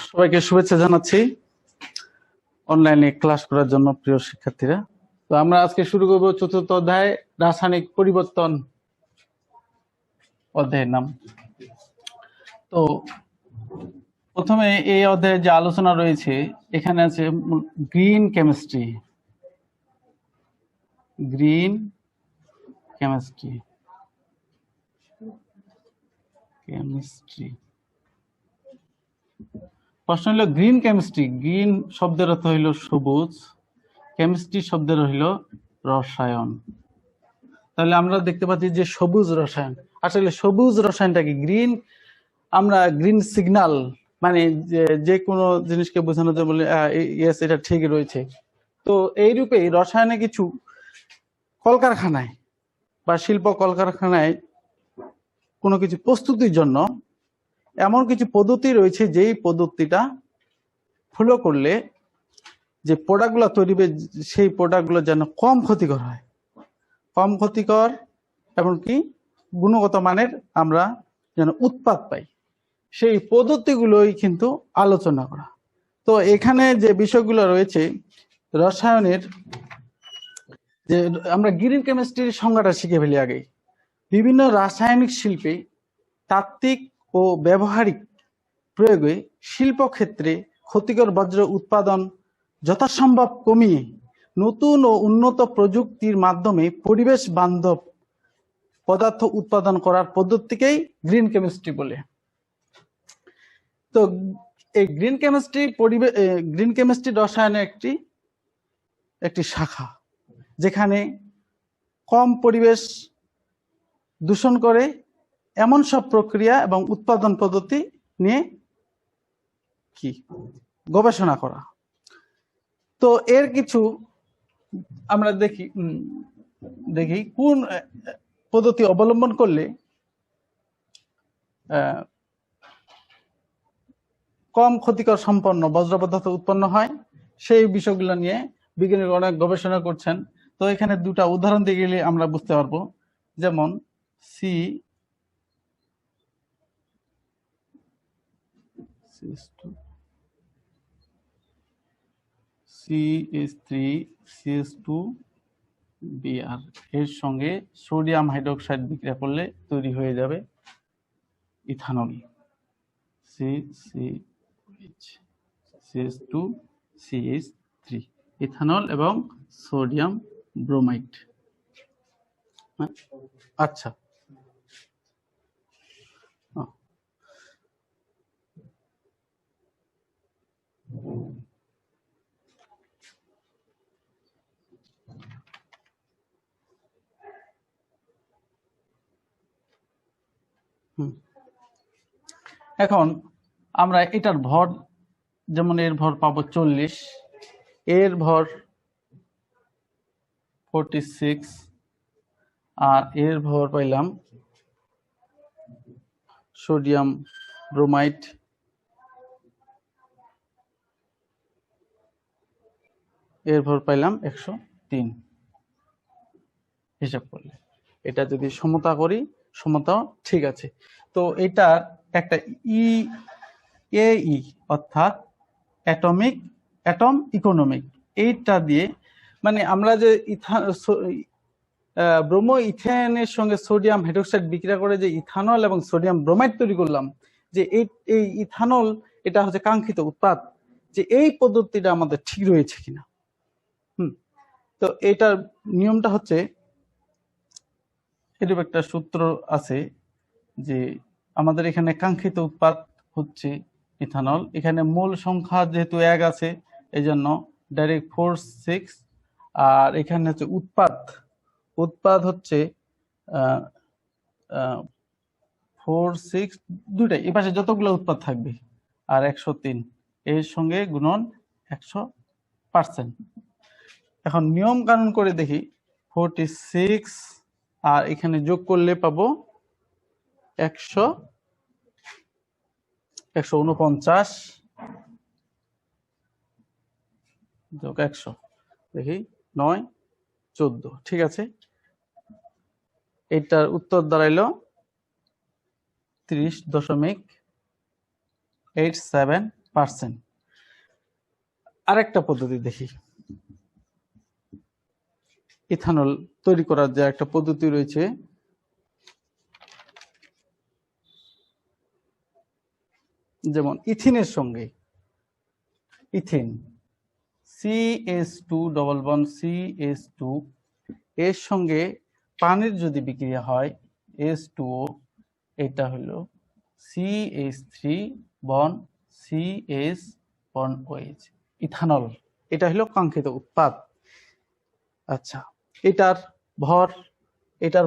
সবাইকে শুভেচ্ছা জানাচ্ছি অনলাইনে ক্লাস করার জন্য প্রিয় শিক্ষার্থীরা। তো আমরা আজকে শুরু করব চতুর্থ অধ্যায় রাসায়নিক পরিবর্তন অধ্যায়ের নাম। তো প্রথমে এই অধ্যায়ে যে আলোচনা রয়েছে এখানে আছে green chemistry. Green chemistry chemistry প্রশ্ন হলো গ্রিন কেমিস্ট্রি। গ্রিন শব্দের অর্থ হইল সবুজ, কেমিস্ট্রি শব্দের হইল রসায়ন। তাহলে আমরা দেখতে পাচ্ছি যে সবুজ রসায়ন, আসলে সবুজ রসায়নটা কি? গ্রিন, আমরা গ্রিন সিগন্যাল মানে যে কোনো জিনিসকে বোঝানোর জন্য বলি ইয়েস এটা ঠিকই রয়েছে। তো এইরূপে রসায়নে কিছু কলকারখানায় বা শিল্প কলকারখানায় কোনো কিছু প্রস্তুতির জন্য এমন কিছু পদ্ধতি রয়েছে যেই পদ্ধতিটা ফলো করলে যে প্রোডাক্টগুলো তৈরি হবে সেই প্রোডাক্টগুলো যেন কম ক্ষতিকর হয়, কম ক্ষতিকর এমনকি গুণগত মানের আমরা যেন উৎপাদ পাই, সেই পদ্ধতিগুলোই কিন্তু আলোচনা করা। তো এখানে যে বিষয়গুলো রয়েছে রসায়নের, যে আমরা গ্রিন কেমিস্ট্রির সংজ্ঞাটা শিখে ফেলি আগে। বিভিন্ন রাসায়নিক শিল্পে তাত্ত্বিক ও ব্যবহারিক প্রয়োগে শিল্পক্ষেত্রে ক্ষতিকর বর্জ্য উৎপাদন যথাসম্ভব কমিয়ে নতুন ও উন্নত প্রযুক্তির মাধ্যমে পরিবেশ বান্ধব পদার্থ উৎপাদন করার পদ্ধতিকেই গ্রিন কেমিস্ট্রি বলে। তো এই গ্রিন কেমিস্ট্রি রসায়নের একটি শাখা, যেখানে কম পরিবেশ দূষণ করে এমন সব প্রক্রিয়া এবং উৎপাদন পদ্ধতি নিয়ে কি গবেষণা করা। তো এর কিছু আমরা দেখি কোন পদ্ধতি অবলম্বন করলে কম ক্ষতিকর সম্পন্ন বজ্র পদার্থ উৎপন্ন হয়, সেই বিষয়গুলো নিয়ে বিজ্ঞানীরা অনেক গবেষণা করছেন। তো এখানে দুটা উদাহরণ দিয়ে গেলে আমরা বুঝতে পারবো। যেমন CH3CH2Br এর সঙ্গে সোডিয়াম হাইড্রোক্সাইড বিক্রিয়া করলে তৈরি হয়ে যাবে ইথানল। CH2CH3 ইথানল এবং সোডিয়াম ব্রোমাইড। আচ্ছা, এখন আমরা এটার ভর, যেমন এর ভর পাবো 40, এর ভর 46, আর এর ভর পাইলাম সোডিয়াম ব্রোমাইড এর ভর পাইলাম 103। হিসাব করলে এটা যদি সমতা করি, সমতা ঠিক আছে। তো এটা একটা EAE অর্থাৎ অ্যাটম ইকোনমিক, এইটা দিয়ে মানে আমরা যে ব্রোমো ইথেনের সঙ্গে সোডিয়াম হাইড্রোক্সাইড বিক্রিয়া করে যে ইথানল এবং সোডিয়াম ব্রোমাইড তৈরি করলাম, যে এই ইথানল এটা হচ্ছে কাঙ্ক্ষিত উৎপাদ, যে এই পদ্ধতিটা আমাদের ঠিক রয়েছে কিনা। তো এটার নিয়মটা হচ্ছে, এরূপ একটা সূত্র আছে যে আমাদের এখানে কাঙ্ক্ষিত উৎপাদ হচ্ছে ইথানল, এখানে মূল সংখ্যা যেহেতু 1 আছে এই জন্য ডাইরেক্ট 4,6, আর এখানে হচ্ছে উৎপাদ হচ্ছে 4,6 দুটাই, এই পাশে যতগুলো উৎপাদ থাকবে, আর 103 এর সঙ্গে গুণন 100%। এখন নিয়ম কানুন করে দেখি, 46 আর এখানে যোগ করলে পাবো 149 যোগ 100, দেখি 9, 14, ঠিক আছে। এটার উত্তর দাঁড়াইলো 30.8 0.87%। আরেকটা পদ্ধতি দেখি, ইথানল তৈরি করার যে একটা পদ্ধতি রয়েছে, যেমন ইথিনের সঙ্গে ethene CH2 double bond CH2 এর সঙ্গে পানির যদি বিক্রিয়া হয় H2O, এটা হলো CH3 bond CH bond OH, ethanol. এটা হলো কাঙ্ক্ষিত উৎপাদ। আচ্ছা, এটার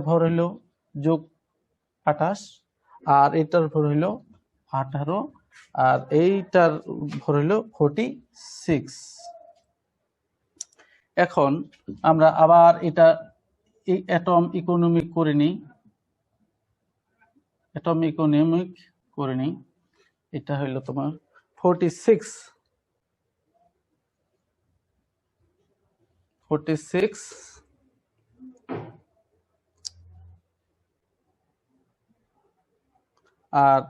ভর হলো যোগ 28, আর এটার ভর হলো 18, আর এইটার ভর হলো 46। এখন আমরা আবার এটা এই অ্যাটম ইকোনমিক করে নিই, এটা হলো তোমার 46 আর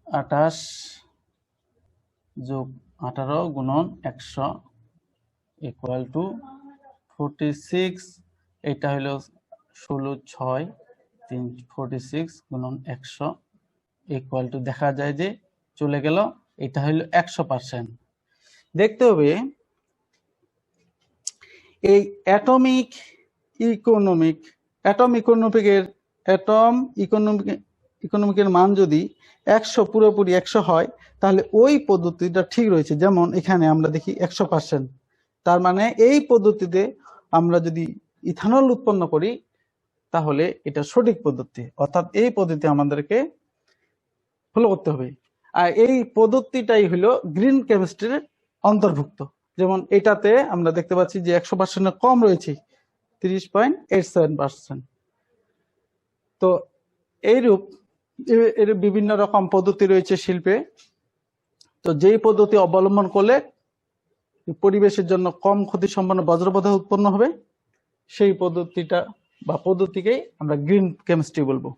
28 যোগ 18 গুণন 100 ইকুয়াল টু 46। এটা হলো 16 6 3 46 গুণন 100 ইকুয়াল টু, দেখা যায় যে চলে গেল, এটা হলো 100%। দেখতে হবে এই ইকোনমিকের মান যদি 100 পুরোপুরি 100 হয়, তাহলে ওই পদ্ধতিটা ঠিক রয়েছে। যেমন এখানে আমরা দেখি 100%, তার মানে এই পদ্ধতিতে আমরা যদি ইথানল উৎপন্ন করি তাহলে এটা সঠিক পদ্ধতি, অর্থাৎ এই পদ্ধতি আমাদেরকে ফলো করতে হবে। আর এই পদ্ধতিটাই হলো গ্রিন কেমিস্ট্রির অন্তর্ভুক্ত। যেমন এটাতে আমরা দেখতে পাচ্ছি যে 100% কম রয়েছে, 30.87%। তো এইরূপ এর বিভিন্ন রকম পদ্ধতি রয়েছে শিল্পে। তো যেই পদ্ধতি অবলম্বন করলে পরিবেশের জন্য কম ক্ষতি সম্পন্ন বজ্র পদার্থ উৎপন্ন হবে, সেই পদ্ধতিটা বা পদ্ধতিকেই আমরা গ্রিন কেমিস্ট্রি বলবো।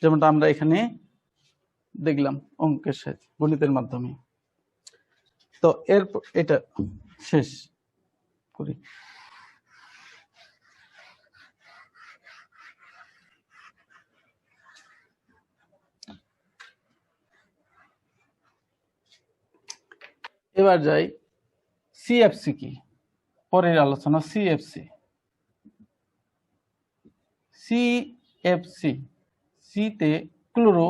যেমনটা আমরা এখানে দেখলাম অঙ্কের সাথে, গণিতের মাধ্যমে। তো এরপর এটা শেষ করি। এবার যাই সিএফসি কি, পরের আলোচনা। সিএফসি সিতে ক্লোরো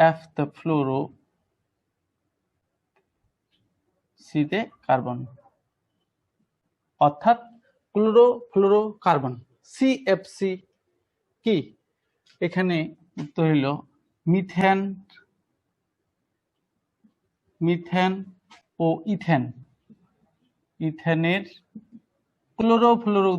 এফ তে ফ্লোরো, সিতে কার্বন, অর্থাৎ ক্লোরোফ্লোরোকার্বন। সিএফসি কি? এখানে উত্তর হইল মিথেন ও ইথেনের ক্লোরোফ্লোরো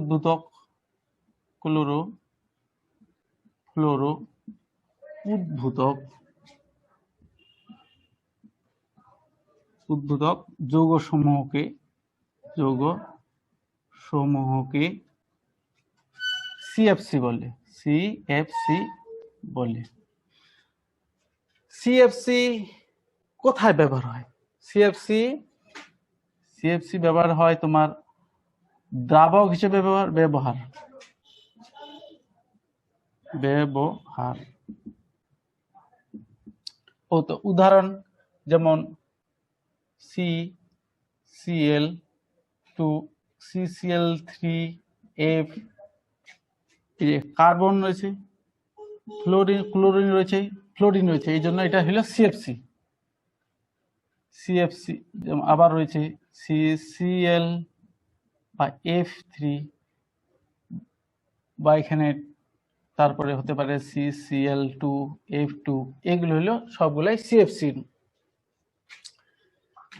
উদ্ভূতক যৌগ সমূহকে সিএফসি বলে। সিএফসি কোথায় ব্যবহার হয়? সিএফসি ব্যবহার হয় তোমার দ্রাবক হিসেবে ব্যবহার। ও তো উদাহরণ যেমন CCl2 CCl3F, কার্বন রয়েছে, ক্লোরিন রয়েছে, এই জন্য এটা হলো সিএফসি। আবার রয়েছে CCl বা F3, বা এখানে তারপরে হতে পারে CCl2 F2, এগুলো হলো সবগুলাই সিএফসি।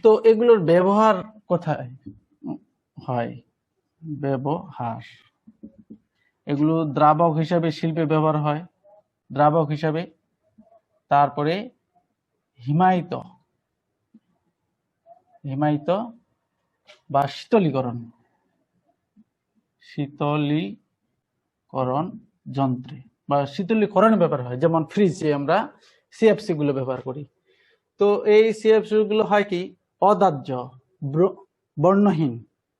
তো এগুলোর ব্যবহার কোথায় হয়? এগুলো দ্রাবক হিসাবে শিল্পে ব্যবহার হয়, তারপরে হিমায়িত হিমায়িত বা শীতলীকরণ যন্ত্রে বা শীতলীকরণের ব্যাপার হয়, যেমন ফ্রিজে আমরা সিএফসি গুলো ব্যবহার করি। তো এই সিএফসি গুলো হয় কি অদাহ্য, বর্ণহীন,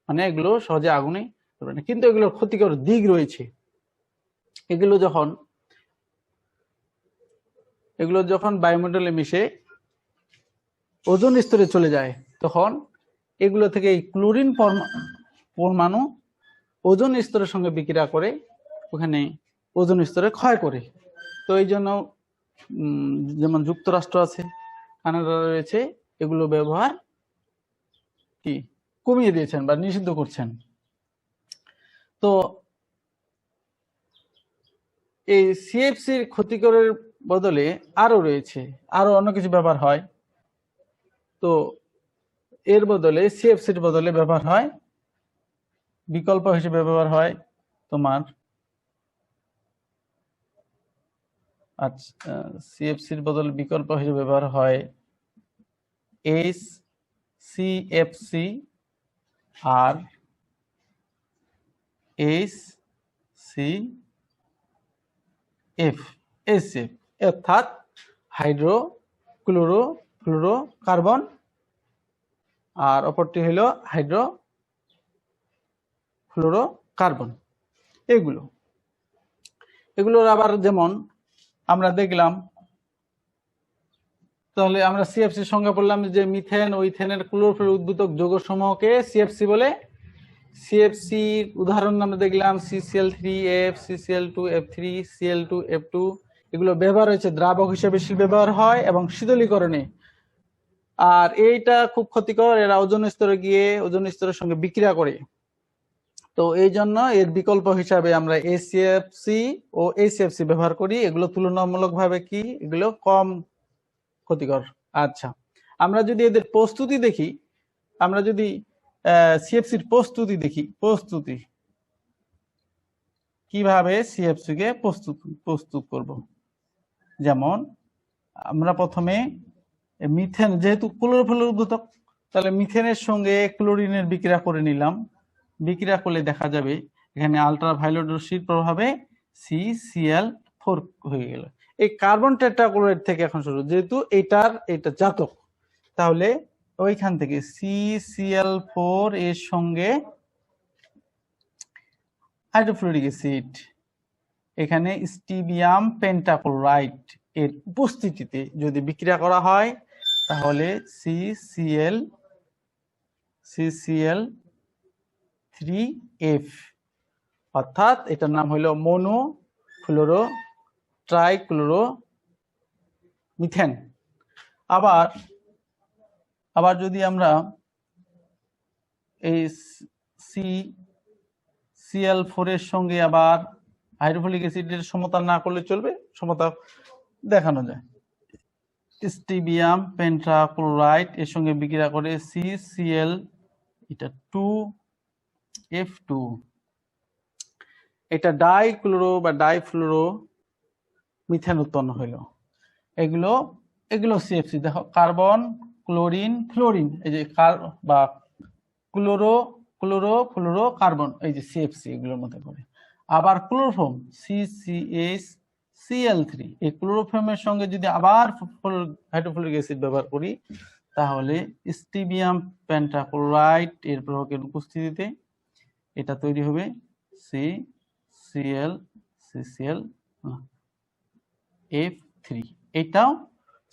মানে এগুলো সহজে আগুনে ধরবে না, কিন্তু এগুলোর ক্ষতিকর দিক রয়েছে। এগুলো যখন বায়ুমণ্ডলে মিশে ওজোন স্তরে চলে যায়, তখন এগুলো থেকে এই ক্লোরিন পরমাণু ওজোন স্তরের সঙ্গে বিক্রিয়া করে ওখানে ওজোন স্তরে ক্ষয় করে। তো এই জন্য যেমন যুক্তরাষ্ট্র আছে, কানাডা রয়েছে, এগুলো ব্যবহার কি কমিয়ে দিয়েছেন বা নিষিদ্ধ করছেন। তো এই সিএফসির ক্ষতিকরের বদলে আরো রয়েছে, আরো অন্য কিছু ব্যবহার হয়। তো এর বদলে সিএফসির বদলে ব্যবহার হয়, বিকল্প হিসেবে ব্যবহার হয় তোমার আচ্ছা, সিএফসির বদলে বিকল্প হিসেবে ব্যবহার হয় HCFC আর HCF, অর্থাৎ হাইড্রোক্লোরোফ্লুরোকার্বন, আর অপরটি হলো হাইড্রোফ্লুরোকার্বন। এগুলোর আবার যেমন আমরা দেখলাম, তাহলে আমরা সিএফসি সংজ্ঞা বললাম যে মিথেন ও ইথেনের ক্লোরোফিল উদ্ভিদক যৌগসমূহকে সিএফসি বলে। সিএফসি উদাহরণ আমরা দেখলাম CCl3F, CCl2F3, Cl2F2। এগুলো ব্যবহার হয়েছে দ্রাবক হিসেবে বেশি ব্যবহার হয় এবং শীতলীকরণে। আর এইটা খুব ক্ষতিকর, এরা ওজোন স্তরে গিয়ে ওজোন স্তরের সঙ্গে বিক্রিয়া করে। তো এই জন্য এর বিকল্প হিসাবে আমরা HCFC ও HCFC ব্যবহার করি। এগুলো তুলনামূলকভাবে কি এগুলো কম ক্ষতিকর। আচ্ছা, আমরা যদি এদের প্রস্তুতি দেখি, আমরা যদি সিএফসির প্রস্তুতি কিভাবে সিএফসি কে প্রস্তুত করব। যেমন আমরা প্রথমে মিথেন, যেহেতু ক্লোরোফিল উদ্ভিদক, তাহলে মিথেনের সঙ্গে ক্লোরিনের বিক্রিয়া করে নিলাম। বিক্রিয়া করলে দেখা যাবে এখানে আলট্রাভায়োলেট রশ্মির প্রভাবে CCl4 হয়ে গেল। এই কার্বন টেট্রাক্লোরাইড থেকে এখন শুরু, যেহেতু এটা জাতক, তাহলে ওইখান থেকে CCl4 এর সঙ্গে হাইড্রোফ্লুরিক অ্যাসিড, এখানে স্টিবিয়াম পেন্টাক্লোরাইড এর উপস্থিতিতে যদি বিক্রিয়া করা হয়, তাহলে CCl3F, অর্থাৎ এটার নাম হলো মনো ফ্লোরো ট্রাইক্লোরো মিথেন। আবার যদি আমরা এই CCl4 এর সঙ্গে আবার হাইড্রোফ্লুরিক অ্যাসিডের সমতা না করলে চলবে, সমতা দেখানো যায়। স্টিবিয়াম পেন্টাক্লোরাইড এর সঙ্গে বিক্রিয়া করে CCl2F2, এটা ডাইক্লোরো বা ডাইফ্লুরো মিথেন উৎপন্ন হইল। এগুলো সিএফসি। দেখো, কার্বন, ক্লোরিন, ফ্লোরিন, এই যে বা ক্লোরোফ্লুরোকার্বন, এই যে সিএফসি এগুলোর মধ্যে পড়ে। আবার ক্লোরোফর্ম CCl3, এই ক্লোরোফর্মের সঙ্গে যদি আবার হাইড্রোফ্লুরিক অ্যাসিড ব্যবহার করি, তাহলে স্টিবিয়াম পেন্টাক্লোরাইড এর প্রভাবের উপস্থিতিতে এটা তৈরি হবে CCl3, এটাও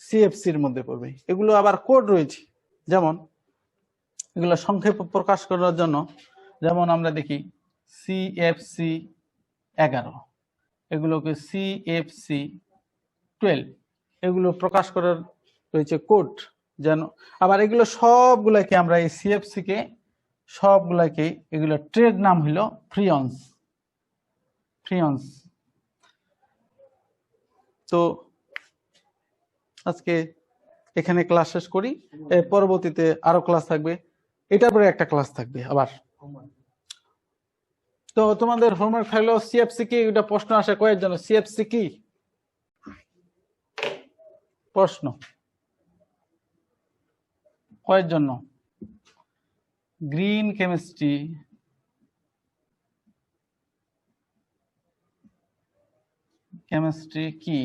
সিএফসি এর মধ্যে পড়বে। এগুলো আবার কোড রয়েছে, যেমন এগুলো সংক্ষেপে প্রকাশ করার জন্য, যেমন আমরা দেখি CFC11, এগুলোকে CFC12, এগুলো প্রকাশ করার রয়েছে কোড যেন। আবার এগুলো সবগুলাকে আমরা এই সিএফসি কে সবগুলাকে, এগুলো ট্রেড নাম হলো ফ্রিয়ন্স। তো আজকে এখানে ক্লাস শেষ করি, এর পরবর্তীতে আরো ক্লাস থাকবে, এটার পরে একটা ক্লাস থাকবে আবার। তো তোমাদের হোমওয়ার্ক থাকলো সিএফসি কি, এটা প্রশ্ন আসে কয়ের জন্য, সিএফসি কি প্রশ্ন কয়ের জন্য? গ্রিন কেমিস্ট্রি কি?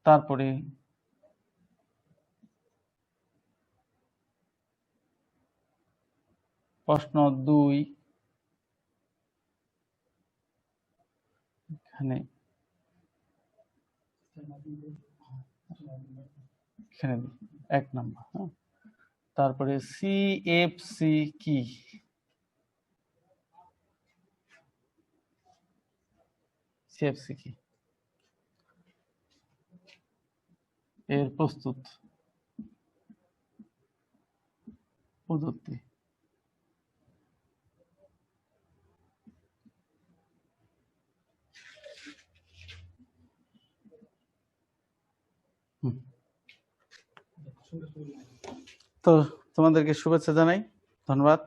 তারপরে প্রশ্ন 2 এখানে এখানে 1 নাম্বার। তারপরে সিএফসি কি? সিএফসি কি এর প্রস্তুত পদ্ধতি। তো তোমাদেরকে শুভেচ্ছা জানাই, ধন্যবাদ।